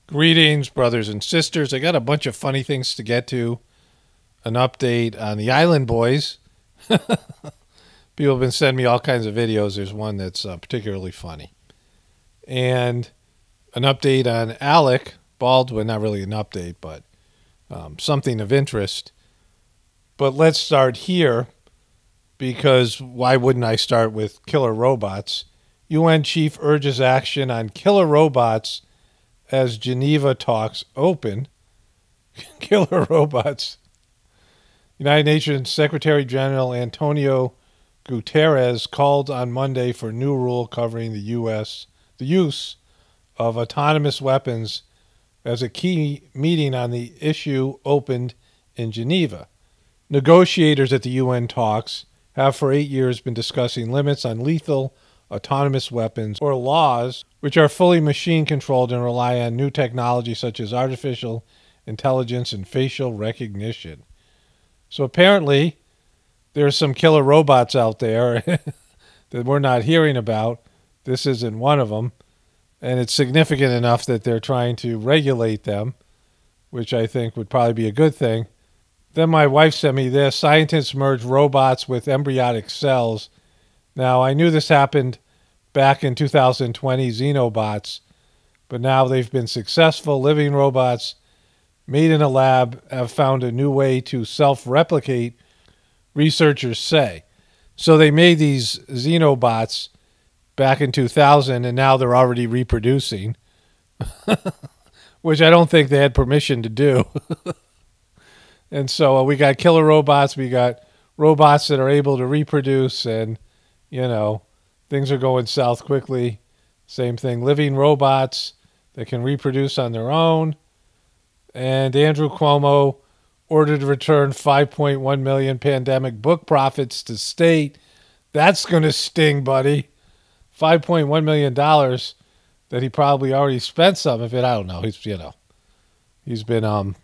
Greetings, brothers and sisters. I got a bunch of funny things to get to. An update on the Island Boys. People have been sending me all kinds of videos. There's one that's particularly funny. And an update on Alec Baldwin. Not really an update, but something of interest. But let's start here, because why wouldn't I start with killer robots? UN chief urges action on killer robots as Geneva talks open. Killer robots. United Nations Secretary General Antonio Guterres called on Monday for new rule covering the use of autonomous weapons as a key meeting on the issue opened in Geneva. Negotiators at the UN talks have for 8 years been discussing limits on lethal autonomous weapons, or laws, which are fully machine-controlled and rely on new technology such as artificial intelligence and facial recognition. So apparently, there's some killer robots out there that we're not hearing about. This isn't one of them. And it's significant enough that they're trying to regulate them, which I think would probably be a good thing. Then my wife sent me this. Scientists merge robots with embryonic cells. Now, I knew this happened back in 2020, xenobots, but now they've been successful. Living robots made in a lab have found a new way to self-replicate, researchers say. So they made these xenobots back in 2000, and now they're already reproducing, which I don't think they had permission to do. And so we got killer robots, we got robots that are able to reproduce, and you know, things are going south quickly. Same thing, living robots that can reproduce on their own. And Andrew Cuomo ordered to return 5.1 million pandemic book profits to state. That's going to sting, buddy. $5.1 million that he probably already spent some of it. I don't know. He's been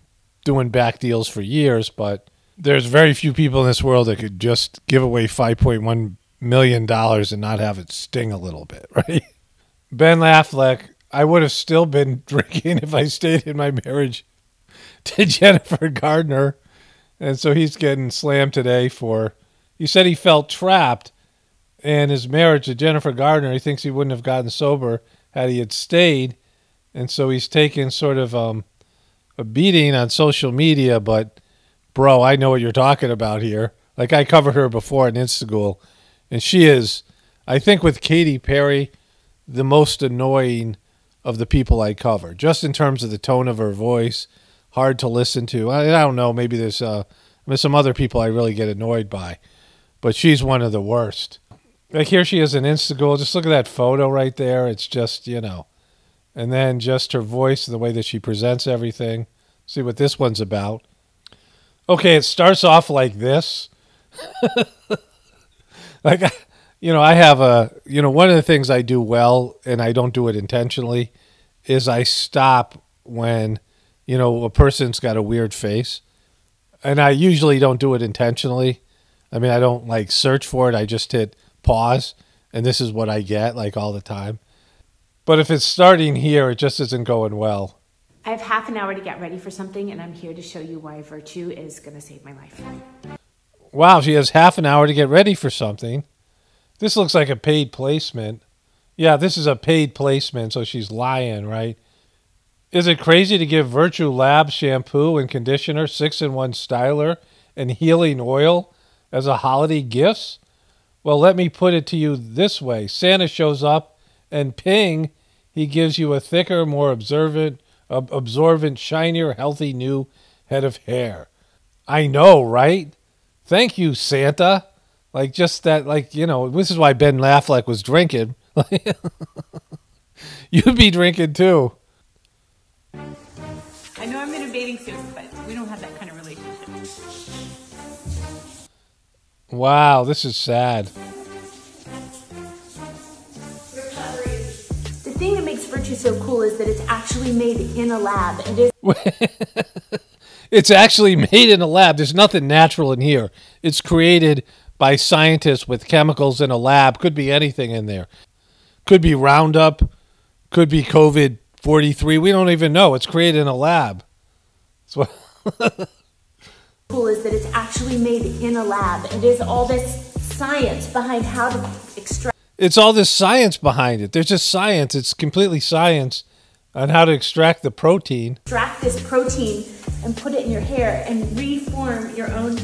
doing back deals for years, but there's very few people in this world that could just give away $5.1 million and not have it sting a little bit, right? Ben Affleck, I would have still been drinking if I stayed in my marriage to Jennifer Garner. And so he's getting slammed today for, he said he felt trapped in his marriage to Jennifer Garner. He thinks he wouldn't have gotten sober had he had stayed. And so he's taken sort of a beating on social media. But bro, I know what you're talking about here. Like, I covered her before in Instagram. And she is, I think with Katy Perry, the most annoying of the people I cover. Just in terms of the tone of her voice, hard to listen to. I don't know, maybe there's some other people I really get annoyed by. But she's one of the worst. Like, here she is in Instagram. Just look at that photo right there. It's just, you know. And then just her voice, the way that she presents everything. See what this one's about. Okay, it starts off like this. Like, you know, I have one of the things I do well, and I don't do it intentionally, is I stop when, you know, a person's got a weird face. And I usually don't do it intentionally. I mean, I don't, like, search for it. I just hit pause, and this is what I get, like, all the time. But if it's starting here, it just isn't going well. I have half an hour to get ready for something, and I'm here to show you why virtue is going to save my life. Wow, she has half an hour to get ready for something. This looks like a paid placement. Yeah, this is a paid placement, so she's lying, right? Is it crazy to give Virtue Lab shampoo and conditioner, 6-in-1 styler, and healing oil as a holiday gifts? Well, let me put it to you this way. Santa shows up, and ping, he gives you a thicker, more absorbent, shinier, healthy new head of hair. I know, right? Thank you, Santa. Like, just that, like, you know, this is why Ben Affleck was drinking. You'd be drinking too. I know I'm in a bathing suit, but we don't have that kind of relationship. Wow, this is sad. The thing that makes virtue so cool is that it's actually made in a lab. It's actually made in a lab. There's nothing natural in here. It's created by scientists with chemicals in a lab. Could be anything in there. Could be Roundup. Could be COVID 43. We don't even know. It's created in a lab. That's what Cool is that it's actually made in a lab. It is all this science behind how to extract. It's all this science behind it. There's just science. It's completely science on how to extract the protein. Extract this protein and put it in your hair and reform your own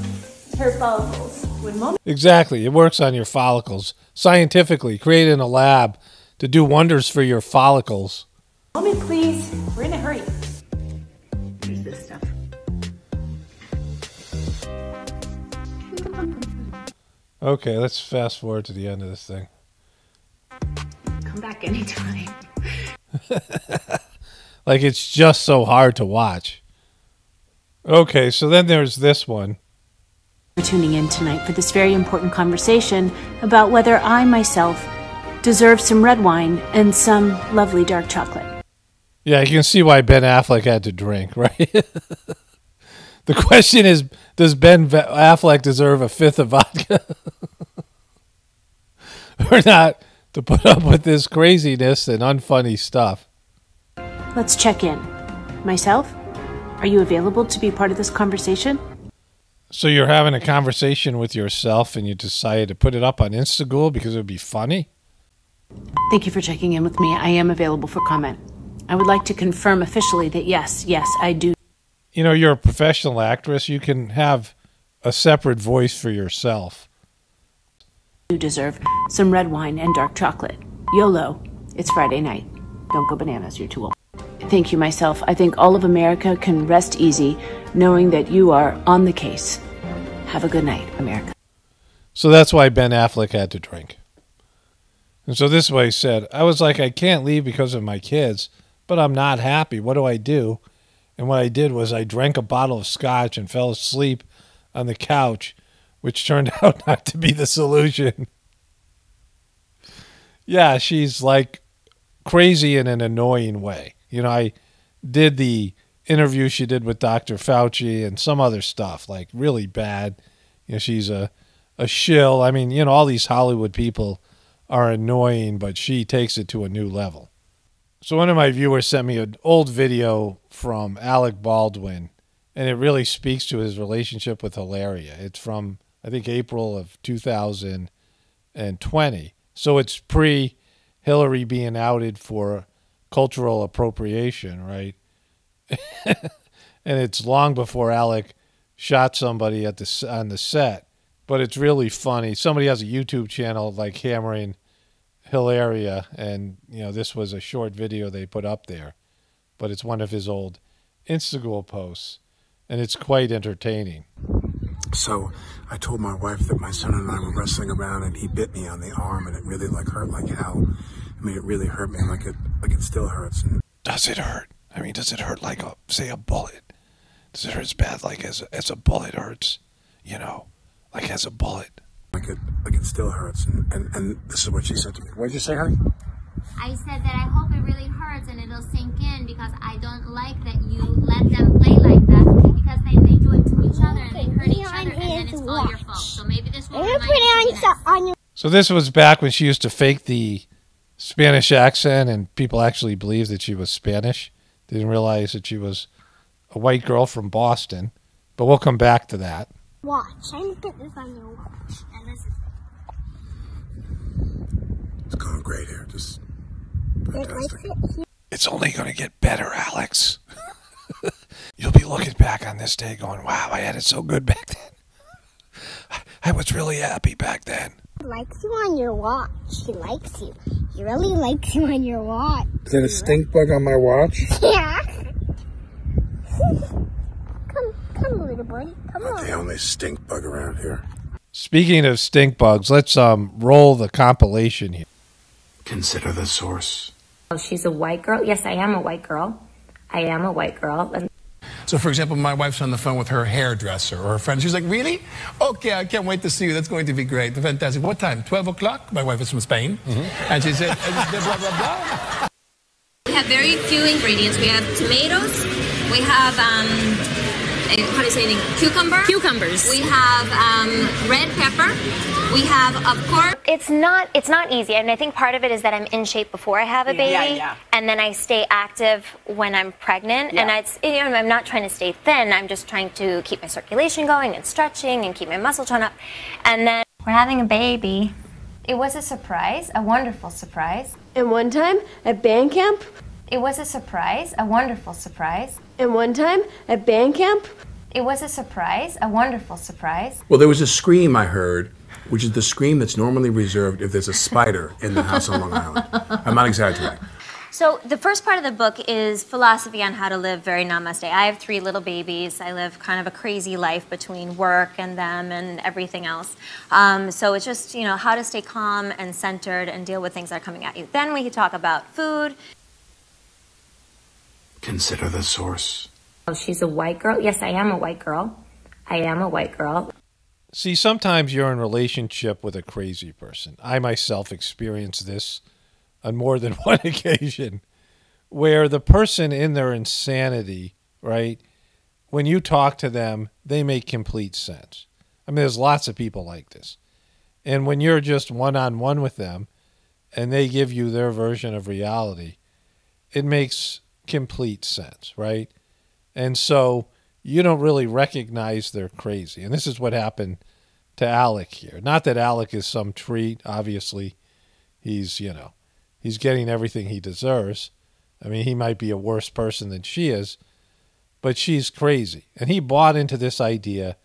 hair follicles. Exactly. It works on your follicles. Scientifically, created in a lab to do wonders for your follicles. Moment, please. We're in a hurry. Here's this stuff. Okay, let's fast forward to the end of this thing. Come back anytime. Like, it's just so hard to watch. Okay, so then there's this one. For tuning in tonight for this very important conversation about whether I myself deserve some red wine and some lovely dark chocolate. Yeah, you can see why Ben Affleck had to drink, right? The question is, does Ben Affleck deserve a fifth of vodka? Or not, to put up with this craziness and unfunny stuff? Let's check in. Myself, are you available to be part of this conversation? So you're having a conversation with yourself and you decided to put it up on Instagram because it would be funny? Thank you for checking in with me. I am available for comment. I would like to confirm officially that yes, I do. You know, you're a professional actress. You can have a separate voice for yourself. You deserve some red wine and dark chocolate. YOLO. It's Friday night. Don't go bananas. You're too old. Thank you, myself. I think all of America can rest easy knowing that you are on the case. Have a good night, America. So that's why Ben Affleck had to drink. And so this is what he said. I was like, I can't leave because of my kids, but I'm not happy. What do I do? And what I did was I drank a bottle of scotch and fell asleep on the couch, which turned out not to be the solution. Yeah, she's like crazy in an annoying way. You know, I did the interview she did with Dr. Fauci and some other stuff, like really bad. You know, she's a shill. I mean, you know, all these Hollywood people are annoying, but she takes it to a new level. So one of my viewers sent me an old video from Alec Baldwin, and it really speaks to his relationship with Hillaria. It's from, I think, April of 2020. So it's pre-Hillary being outed for cultural appropriation, right? And it's long before Alec shot somebody on the set. But it's really funny. Somebody has a YouTube channel like hammering Hillaria, and you know, this was a short video they put up there. But it's one of his old Instagram posts, and it's quite entertaining. So I told my wife that my son and I were wrestling around, and he bit me on the arm, and it really hurt like hell. I mean, it really hurt me, like it still hurts. And does it hurt? I mean, does it hurt like say a bullet? Does it hurt as bad like as a bullet hurts? You know, like as a bullet. Like it still hurts. And this is what she said to me. What did you say, honey? I said that I hope it really hurts and it'll sink in, because I don't like that you let them play like that, because they do it to each other and they hurt each other, and then it's all your fault. So maybe this will remind you. So this was back when she used to fake the Spanish accent and people actually believed that she was Spanish. They didn't realize that she was a white girl from Boston. But we'll come back to that. Watch. I'm going to put this on your watch. And this is It's going great here. Just fantastic. It's only going to get better, Alex. You'll be looking back on this day going, wow, I had it so good back then. I was really happy back then. He likes you on your watch. He likes you. He really likes you on your watch. Is that a stink bug on my watch? Yeah. Come, little boy. Come on. The only stink bug around here. Speaking of stink bugs, let's roll the compilation here. Consider the source. Oh, she's a white girl? Yes, I am a white girl. I am a white girl. So, for example, my wife's on the phone with her hairdresser or her friend. She's like, really? Okay, I can't wait to see you. That's going to be great. Fantastic. What time? 12 o'clock? My wife is from Spain. And she said, blah, blah, blah. We have very few ingredients. We have tomatoes, we have how do you say it? Cucumber. Cucumbers. We have red pepper. We have, of course. It's not easy, and I think part of it is that I'm in shape before I have a baby, and then I stay active when I'm pregnant, and I'm not trying to stay thin. I'm just trying to keep my circulation going and stretching and keep my muscle tone up, and then we're having a baby. It was a surprise, a wonderful surprise. And one time at band camp. It was a surprise, a wonderful surprise. And one time at band camp. It was a surprise, a wonderful surprise. Well, there was a scream I heard, which is the scream that's normally reserved if there's a spider in the house on Long Island. I'm not exaggerating. So the first part of the book is philosophy on how to live very namaste. I have 3 little babies. I live kind of a crazy life between work and them and everything else. So it's just, how to stay calm and centered and deal with things that are coming at you. Then we could talk about food. Consider the source. Oh, she's a white girl? Yes, I am a white girl. I am a white girl. See, sometimes you're in a relationship with a crazy person. I myself experienced this on more than one occasion, where the person in their insanity, right, when you talk to them, they make complete sense. I mean, there's lots of people like this. And when you're just one-on-one with them and they give you their version of reality, it makes complete sense, right? And so you don't really recognize they're crazy. And this is what happened to Alec here. Not that Alec is some treat. Obviously, he's getting everything he deserves. I mean, he might be a worse person than she is, but she's crazy. And he bought into this idea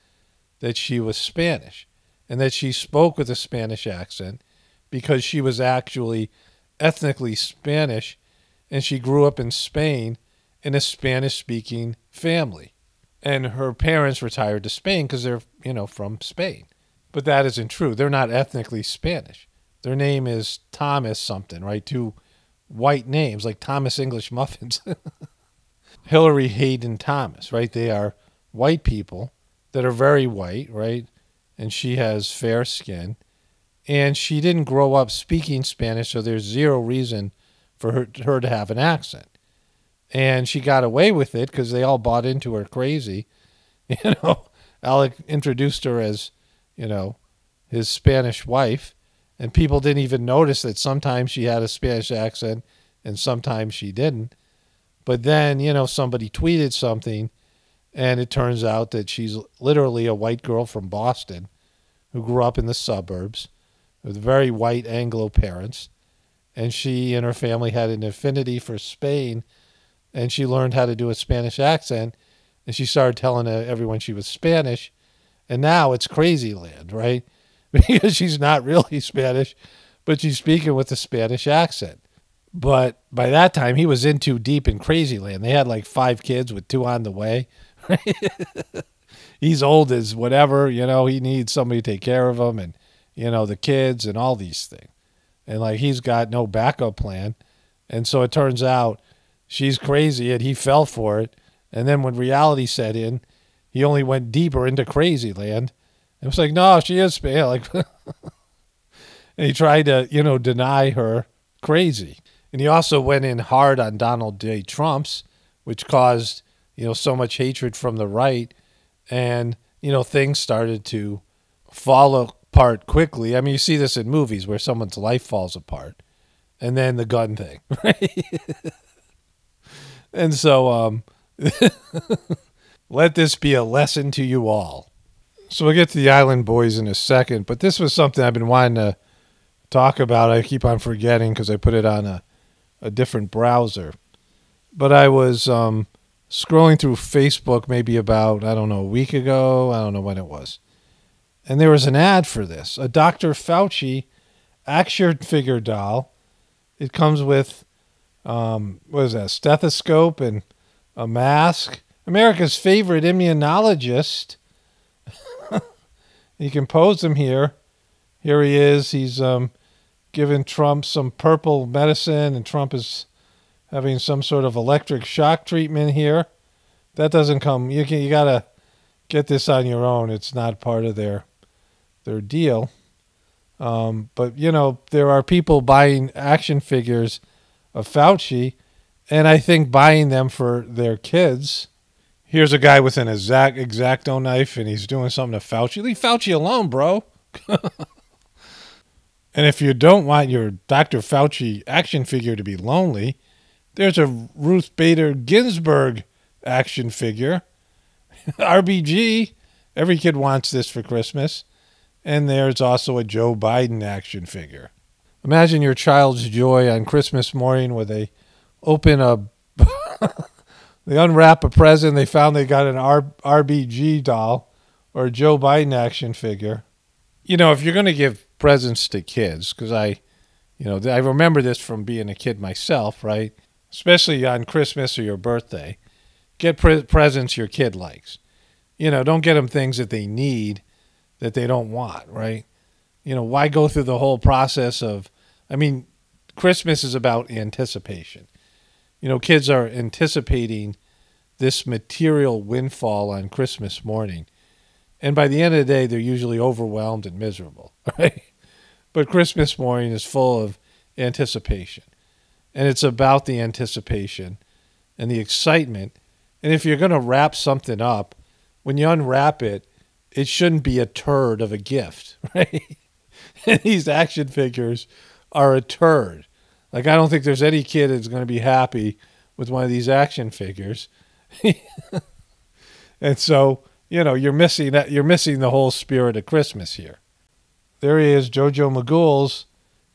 that she was Spanish and that she spoke with a Spanish accent because she was actually ethnically Spanish and she grew up in Spain in a Spanish-speaking family. And her parents retired to Spain because they're, from Spain. But that isn't true. They're not ethnically Spanish. Their name is Thomas something, right? 2 white names, like Thomas English Muffins. Hillary Hayden Thomas, right? They are white people that are very white, right? And she has fair skin. And she didn't grow up speaking Spanish, so there's zero reason for her to have an accent. And she got away with it because they all bought into her crazy. Alec introduced her as, his Spanish wife. And people didn't even notice that sometimes she had a Spanish accent and sometimes she didn't. But then, somebody tweeted something and it turns out that she's literally a white girl from Boston who grew up in the suburbs with very white Anglo parents. And she and her family had an affinity for Spain and she learned how to do a Spanish accent and she started telling everyone she was Spanish. And now it's crazy land, right? Because she's not really Spanish, but she's speaking with a Spanish accent. But by that time, he was in too deep in crazy land. They had like 5 kids with 2 on the way. Right? He's old as whatever, he needs somebody to take care of him and, the kids and all these things. And like he's got no backup plan. And so it turns out she's crazy and he fell for it. And then when reality set in, he only went deeper into crazy land. It was like, no, she is Spanish. And he tried to, deny her crazy. And he also went in hard on Donald J. Trump's, which caused, so much hatred from the right. And, things started to fall apart quickly. I mean, you see this in movies where someone's life falls apart. And then the gun thing, right? And so let this be a lesson to you all. So we'll get to the Island Boys in a second, but this was something I've been wanting to talk about. I keep on forgetting because I put it on a different browser. But I was scrolling through Facebook maybe about, a week ago. I don't know when it was. And there was an ad for this, a Dr. Fauci action figure doll. It comes with, a stethoscope and a mask. America's favorite immunologist. You can pose him here. Here he is. He's giving Trump some purple medicine, and Trump is having some sort of electric shock treatment here. That doesn't come. You gotta get this on your own. It's not part of their deal. But there are people buying action figures of Fauci, and I think buying them for their kids. Here's a guy with an X-Acto knife, and he's doing something to Fauci. Leave Fauci alone, bro. And if you don't want your Dr. Fauci action figure to be lonely, there's a Ruth Bader Ginsburg action figure. RBG. Every kid wants this for Christmas. And there's also a Joe Biden action figure. Imagine your child's joy on Christmas morning where they open a... they unwrap a present. They found they got an RBG doll or a Joe Biden action figure. You know, if you're going to give presents to kids, because I remember this from being a kid myself, right? Especially on Christmas or your birthday. Get presents your kid likes. You know, don't get them things that they need that they don't want, right? You know, why go through the whole process of, I mean, Christmas is about anticipation. You know, kids are anticipating this material windfall on Christmas morning. And by the end of the day, they're usually overwhelmed and miserable, right? But Christmas morning is full of anticipation. And it's about the anticipation and the excitement. And if you're going to wrap something up, when you unwrap it, it shouldn't be a turd of a gift, right? And these action figures are a turd. Like, I don't think there's any kid that's going to be happy with one of these action figures. And so, you know, you're missing the whole spirit of Christmas here. There he is, Jojo Magools.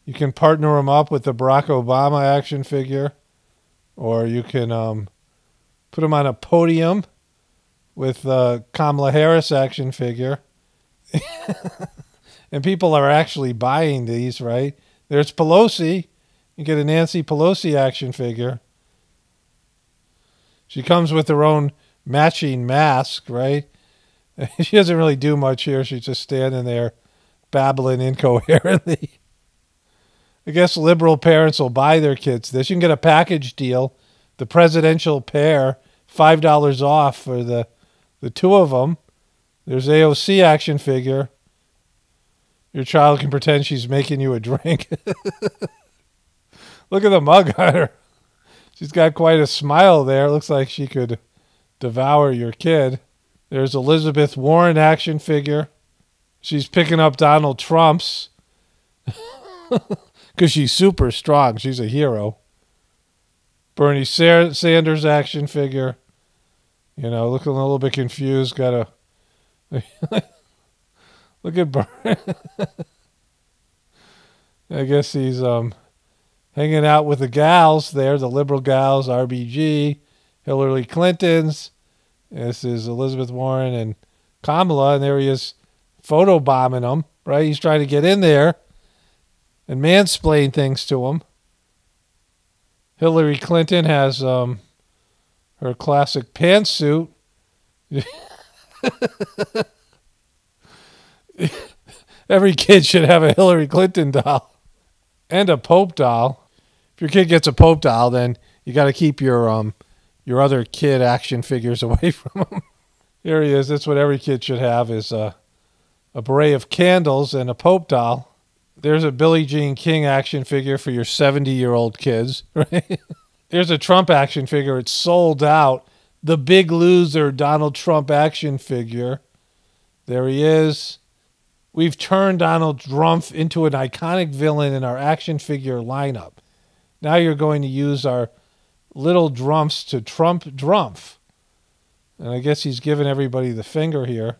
You can partner him up with the Barack Obama action figure, or you can put him on a podium with the Kamala Harris action figure. And people are actually buying these, right? There's Pelosi. You get a Nancy Pelosi action figure. She comes with her own matching mask, right? She doesn't really do much here. She's just standing there babbling incoherently. I guess liberal parents will buy their kids this. You can get a package deal. The presidential pair, $5 off for the two of them. There's AOC action figure. Your child can pretend she's making you a drink. Look at the mug on her. She's got quite a smile there. It looks like she could devour your kid. There's Elizabeth Warren action figure. She's picking up Donald Trump's because she's super strong. She's a hero. Bernie Sanders action figure. You know, looking a little bit confused. Got a look at Bernie. I guess he's hanging out with the gals there, the liberal gals, RBG, Hillary Clinton's. This is Elizabeth Warren and Kamala, and there he is photobombing them, right? He's trying to get in there and mansplain things to them. Hillary Clinton has her classic pantsuit. Every kid should have a Hillary Clinton doll and a Pope doll. If your kid gets a Pope doll, then you got to keep your other kid action figures away from him. Here he is. That's what every kid should have, is a beret of candles and a Pope doll. There's a Billie Jean King action figure for your 70-year-old kids. Right? There's a Trump action figure. It's sold out. The Big Loser Donald Trump action figure. There he is. We've turned Donald Trump into an iconic villain in our action figure lineup. Now you're going to use our little drumps to trump Drumpf. And I guess he's giving everybody the finger here.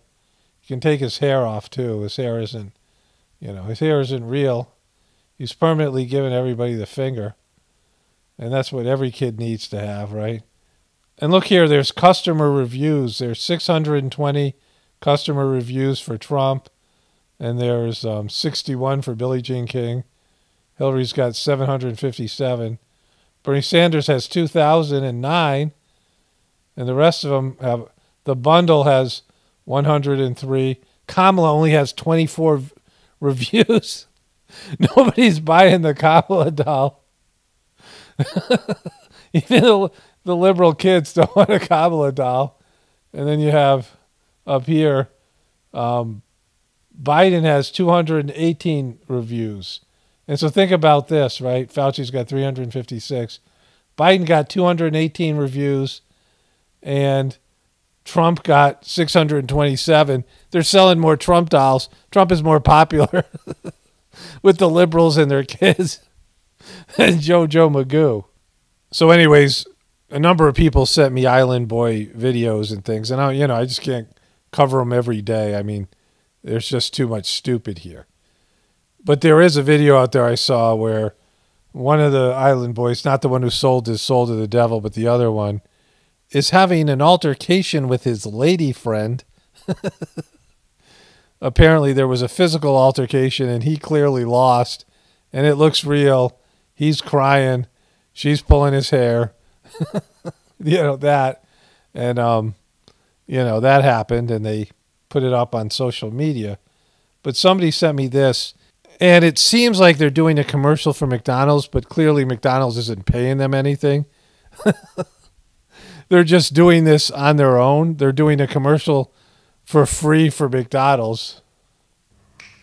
You can take his hair off too. His hair isn't real. He's permanently giving everybody the finger. And that's what every kid needs to have, right? And look here, there's customer reviews. There's 620 customer reviews for Trump. And there's 61 for Billie Jean King. Hillary's got 757. Bernie Sanders has 2,009. And the rest of them have, the bundle has 103. Kamala only has 24 reviews. Nobody's buying the Kamala doll. Even the liberal kids don't want a Kamala doll. And then you have up here, Biden has 218 reviews. And so think about this, right? Fauci's got 356. Biden got 218 reviews, and Trump got 627. They're selling more Trump dolls. Trump is more popular with the liberals and their kids than Jojo Magoo. So anyways, a number of people sent me Island Boy videos and things, and I just can't cover them every day. I mean, there's just too much stupid here. But there is a video out there I saw where one of the Island Boys, not the one who sold his soul to the devil, but the other one, is having an altercation with his lady friend. Apparently there was a physical altercation and he clearly lost, and it looks real. He's crying. She's pulling his hair. That. And, that happened, and they put it up on social media. But somebody sent me this, and it seems like they're doing a commercial for McDonald's, but clearly McDonald's isn't paying them anything. They're just doing this on their own. They're doing a commercial for free for McDonald's.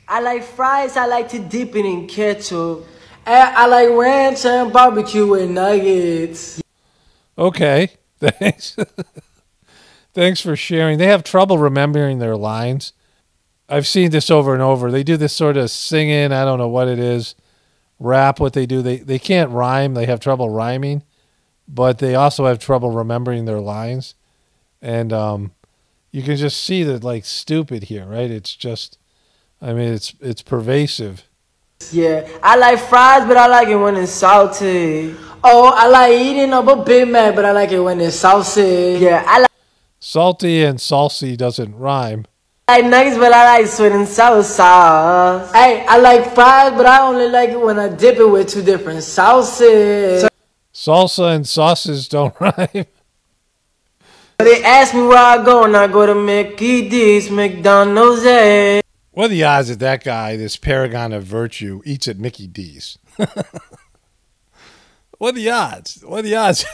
I like fries. I like to dip it in ketchup. I like ranch and barbecue with nuggets. Okay, thanks. Thanks for sharing. They have trouble remembering their lines. I've seen this over and over. They do this sort of singing, I don't know what it is, rap, what they do. They can't rhyme. They have trouble rhyming, but they also have trouble remembering their lines. And you can just see that, like, stupid here, right? It's just, I mean, it's pervasive. Yeah, I like fries, but I like it when it's salty. Oh, I like eating up a Big Mac, but I like it when it's saucy. Yeah, I like salty and saucy doesn't rhyme. I like nuggets, but I like sweet and sour sauce. Hey, I like fries, but I only like it when I dip it with 2 different sauces. Salsa and sauces don't rhyme. They ask me where I go, and I go to Mickey D's, McDonald's. What are the odds that that guy, this paragon of virtue, eats at Mickey D's? What are the odds? What are the odds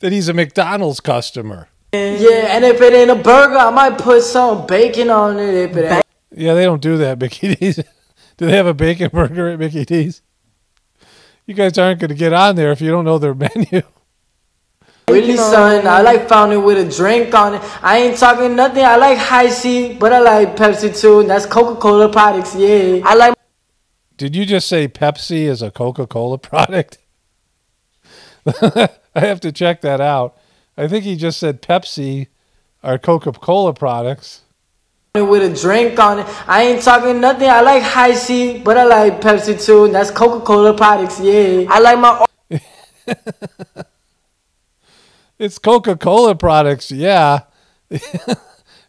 that he's a McDonald's customer? Yeah, and if it ain't a burger, I might put some bacon on it. If it ain't. Yeah, they don't do that at Mickey D's. Do they have a bacon burger at Mickey D's? You guys aren't going to get on there if you don't know their menu. Really, son, I like fountain with a drink on it. I ain't talking nothing. I like high C, but I like Pepsi too. That's Coca-Cola products, yeah. I like. Did you just say Pepsi is a Coca-Cola product? I have to check that out. I think he just said Pepsi are Coca-Cola products. With a drink on it. I ain't talking nothing. I like high C, but I like Pepsi too. That's Coca-Cola products, yeah. I like my. It's Coca-Cola products, yeah.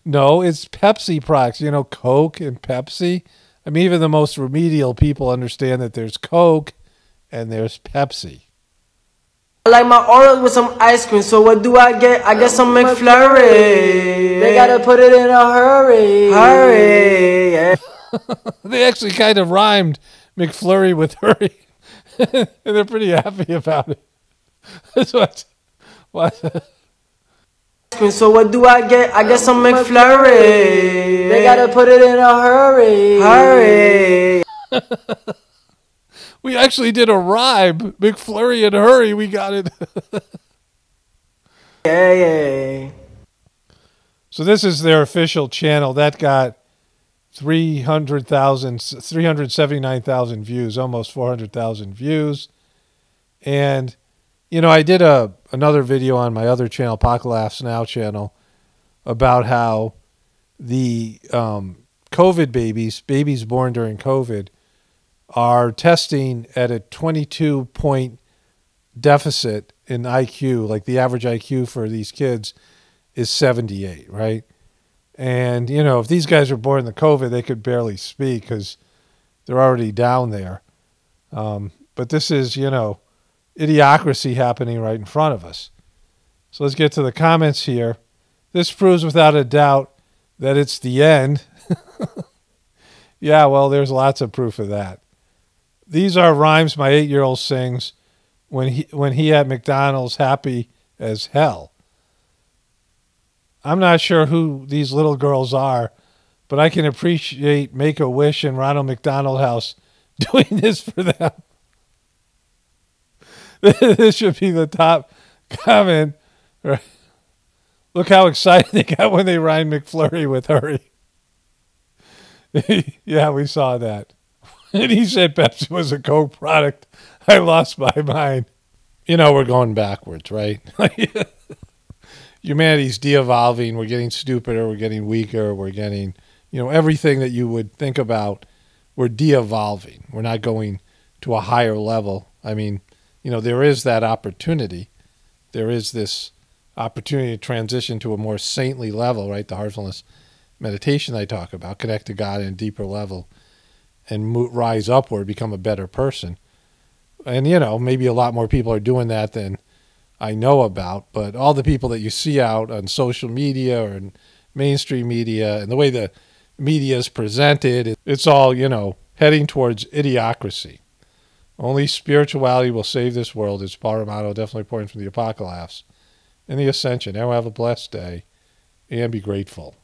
No, it's Pepsi products. You know, Coke and Pepsi. I mean, even the most remedial people understand that there's Coke and there's Pepsi. I like my Oreos with some ice cream, so what do I get? I get some McFlurry. They gotta put it in a hurry. Hurry. Yeah. They actually kind of rhymed McFlurry with hurry. And they're pretty happy about it. That's what. So what do I get? I get some McFlurry. They gotta put it in a hurry. Hurry. We actually did a rhyme. McFlurry and hurry. We got it. Yeah. So this is their official channel. That got 379,000 views, almost 400,000 views. And, you know, I did another video on my other channel, apocalaughsnow channel, about how the COVID babies born during COVID, are testing at a 22-point deficit in IQ. Like the average IQ for these kids is 78, right? And, you know, if these guys were born in the COVID, they could barely speak because they're already down there. But this is, you know, idiocracy happening right in front of us. So let's get to the comments here. This proves without a doubt that it's the end. Yeah, well, there's lots of proof of that. These are rhymes my 8-year-old sings when he at McDonald's happy as hell. I'm not sure who these little girls are, but I can appreciate Make-A-Wish and Ronald McDonald House doing this for them. This should be the top comment. Right? Look how excited they got when they rhymed McFlurry with hurry. Yeah, we saw that. And he said Pepsi was a Coke product. I lost my mind. You know, we're going backwards, right? Humanity's de-evolving. We're getting stupider. We're getting weaker. We're getting, everything that you would think about. We're de-evolving. We're not going to a higher level. I mean, there is that opportunity. There is this opportunity to transition to a more saintly level, right? The heartfulness meditation I talk about, connect to God at a deeper level and rise upward, become a better person. And, maybe a lot more people are doing that than I know about, but all the people that you see out on social media or in mainstream media and the way the media is presented, it's all, heading towards idiocracy. Only spirituality will save this world. It's power motto, definitely pouring from the Apocalaughs and the Ascension. Now have a blessed day and be grateful.